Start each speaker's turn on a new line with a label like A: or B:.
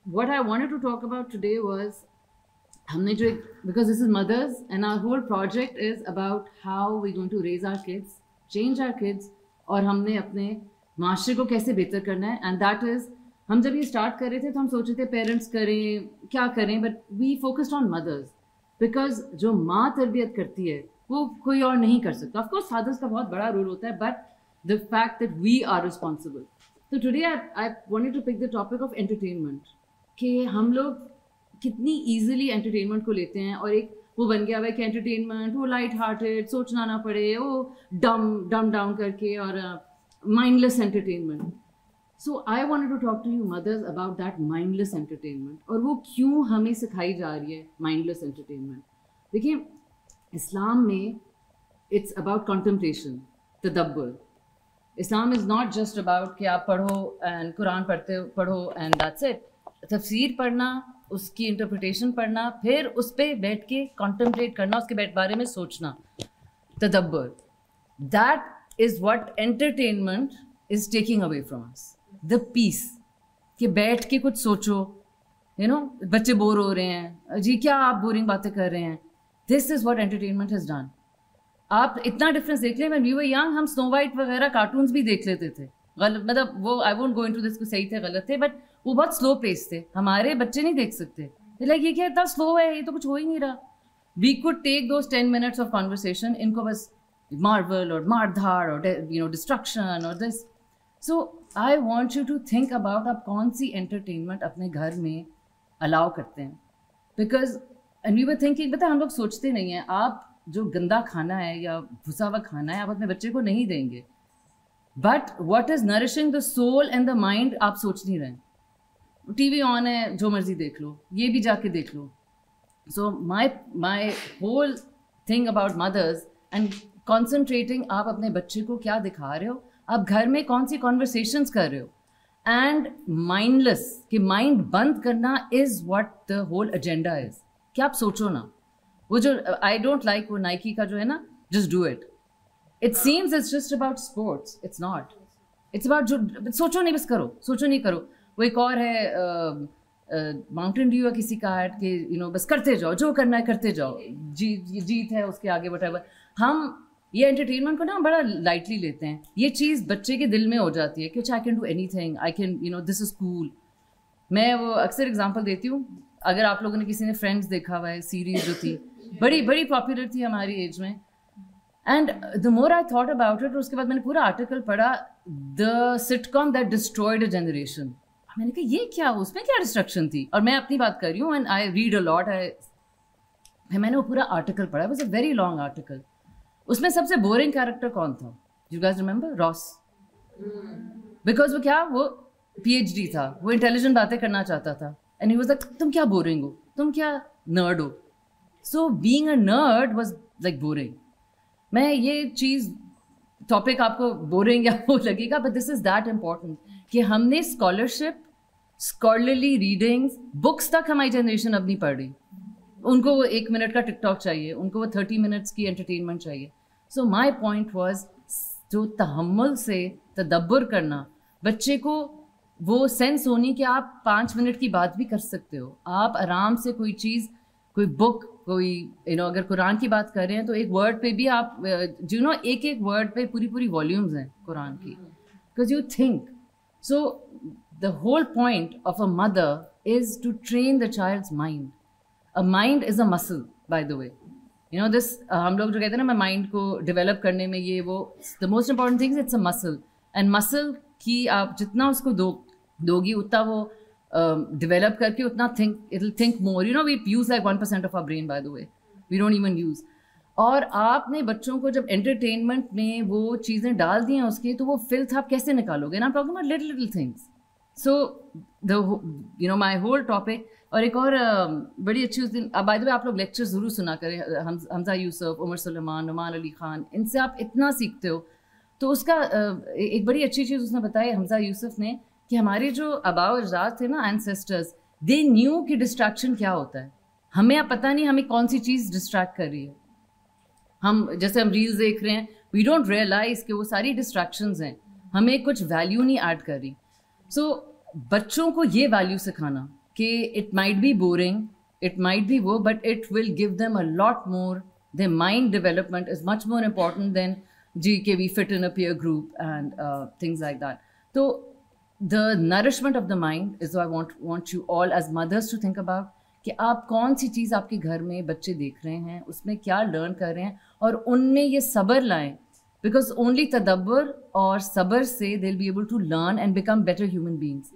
A: what I wanted to talk about today was हमने जो because this is mothers and our whole project is about how we're going to raise our kids, change our kids, और हमने अपने माशरे को कैसे बेहतर करना है. And that is, हम जब ये स्टार्ट कर रहे थे तो हम सोच रहे थे पेरेंट्स करें क्या करें, but we focused on mothers because जो माँ तरबियत करती है वो कोई और नहीं कर सकता. ऑफ कोर्स फादर्स का बहुत बड़ा रोल होता है, but the fact that we are responsible. तो today I wanted to pick the topic of entertainment, कि हम लोग कितनी ईजिली एंटरटेनमेंट को लेते हैं और एक वो बन गया हुआ है कि एंटरटेनमेंट वो लाइट हार्टेड, सोचना ना पड़े, वो डम डाउन करके, और mindless entertainment. So I wanted to talk to you mothers about that mindless entertainment, और वो क्यों हमें सिखाई जा रही है माइंडलेस एंटरटेनमेंट. देखिए, इस्लाम में इट्स अबाउट कॉन्टेम्पलेशन, तदब्बर. Islam is not just about कि आप पढ़ो एंड कुरान पढ़ो एंड दैट्स इट. तफसीर पढ़ना, उसकी इंटरप्रिटेशन पढ़ना, फिर उस पर बैठ के कॉन्टेम्पलेट करना, उसके बारे में सोचना, तदब्बर. That is what entertainment is taking away from us. The peace, कि बैठ के कुछ सोचो, यू नो, बच्चे बोर हो रहे हैं, जी क्या आप बोरिंग बातें कर रहे हैं. This is what entertainment has done. आप इतना डिफरेंस देख लें, व्हेन वी वर यंग हम स्नो वाइट वगैरह कार्टून्स भी देख लेते थे. गलत मतलब वो, I won't go into this को सही थे गलत थे, बट वो बहुत स्लो पेस थे. हमारे बच्चे नहीं देख सकते, लाइक ये क्या इतना स्लो है, ये तो कुछ हो ही नहीं रहा. We could take those 10 minutes of conversation, इनको बस मार्वल और मारधाड़ और यू नो डिस्ट्रक्शन और this. So I want you to think about आप कौन सी एंटरटेनमेंट अपने घर में अलाउ करते हैं. Because and we were thinking, पता हम लोग सोचते नहीं हैं, आप जो गंदा खाना है या घुसा हुआ खाना है आप अपने बच्चे को नहीं देंगे, but what is nourishing the soul and the mind आप सोच नहीं रहे. टीवी ऑन है, जो मर्जी देख लो, ये भी जाके देख लो. So my whole thing about mothers and concentrating, आप अपने बच्चे को क्या दिखा रहे हो, आप घर में कौन सी कॉन्वर्सेशंस कर रहे हो, एंड माइंडलेस, कि माइंड बंद करना is what the whole agenda is. कि आप सोचो ना. वो जो आई डोंट लाइक वो नाइकी का जो है ना, just do it. It seems it's just about sports, it's not. It's about जो सोचो नहीं, बस करो, सोचो नहीं करो. वो एक और है माउंटेन ड्यू है किसी का ऐड, कि यू नो बस करते जाओ, जो करना है करते जाओ, जीत है उसके आगे व्हाटएवर. हम ये एंटरटेनमेंट को ना बड़ा लाइटली लेते हैं. ये चीज़ बच्चे के दिल में हो जाती है कि I can do any thing, I can, you know, this is cool. मैं वो अक्सर एग्जाम्पल देती हूँ. अगर आप लोगों ने किसी ने फ्रेंड्स देखा हुआ है, सीरीज जो थी बड़ी बड़ी पॉपुलर थी हमारी एज में, and the more I thought about it, उसके बाद मैंने पूरा आर्टिकल पढ़ा, the sitcom that destroyed a generation. मैंने कहा ये क्या, उसमें क्या डिस्ट्रक्शन थी. और मैं अपनी बात कर रही हूँ, and I read a lot. मैंने वो पूरा आर्टिकल पढ़ा, it was a very long article. उसमें सबसे बोरिंग कैरेक्टर कौन था? You guys remember? Ross. Because वो क्या, वो PhD था, वो इंटेलिजेंट बातें करना चाहता था, एंड ही वाज लाइक तुम क्या बोरिंग हो, तुम क्या नर्ड हो. So being a nerd was like boring. मैं ये चीज़ टॉपिक आपको बोरिंग या वो लगेगा, but this is that important कि हमने स्कॉलरशिप, स्कॉलरली रीडिंग्स, बुक्स तक हमारी जनरेशन अब नहीं पढ़ रही. उनको वो 1 minute का टिकटॉक चाहिए, उनको वो 30 minutes की एंटरटेनमेंट चाहिए. सो माई पॉइंट वॉज, जो तहम्मुल से तदब्बर करना, बच्चे को वो सेंस होनी कि आप 5 minute की बात भी कर सकते हो. आप आराम से कोई चीज़, कोई बुक, कोई यू नो, अगर कुरान की बात कर रहे हैं तो एक वर्ड पे भी आप, यू नो, एक एक वर्ड पे पूरी पूरी वॉल्यूम्स हैं कुरान की, because you think. So the whole point of a mother is to train the child's mind. A mind is a muscle, by the way, you know this. हम लोग जो कहते हैं ना, मैं माइंड को डेवलप करने में ये वो, the most important thing it's a muscle. And muscle की आप जितना उसको दोगी उतना वो डेवलप करके उतना it will think more. You know, we use like 1% of our brain, by the way, we don't even use. और आपने बच्चों को जब एंटरटेनमेंट में वो चीज़ें डाल दी हैं उसके, तो वो फिल्थ आप कैसे निकालोगे. ना talking about little things. So the you know my whole topic. और एक और बड़ी अच्छी, उस दिन, बाय द वे आप लोग लेक्चर ज़रूर सुना करें, हमजा यूसुफ, उमर सुलेमान, नुमान अली खान, इनसे आप इतना सीखते हो. तो उसका एक बड़ी अच्छी चीज़ उसने बताई, हमजा यूसुफ ने, कि हमारे जो आबाओ अजदाद थे ना, एंसेस्टर्स, दे न्यू कि डिस्ट्रैक्शन क्या होता है. हमें अब पता नहीं हमें कौन सी चीज़ डिस्ट्रैक्ट कर रही है. हम जैसे हम रील्स देख रहे हैं, वी डोंट रियलाइज कि वो सारी डिस्ट्रैक्शंस हैं, हमें कुछ वैल्यू नहीं ऐड कर रही. सो बच्चों को ये वैल्यू सिखाना کہ it might be boring, it might be وہ, but it will give them a lot more. Their mind development is much more important than جی کہ we fit in a peer group and things like that. So the nourishment of the mind is what I want you all as mothers to think about, کہ آپ کون سی چیز آپ کے گھر میں بچے دیکھ رہے ہیں, اس میں کیا لرن کر رہے ہیں, اور ان میں یہ صبر لائیں, بیکاز اونلی تدبر اور صبر سے they'll be able to learn and become better human beings.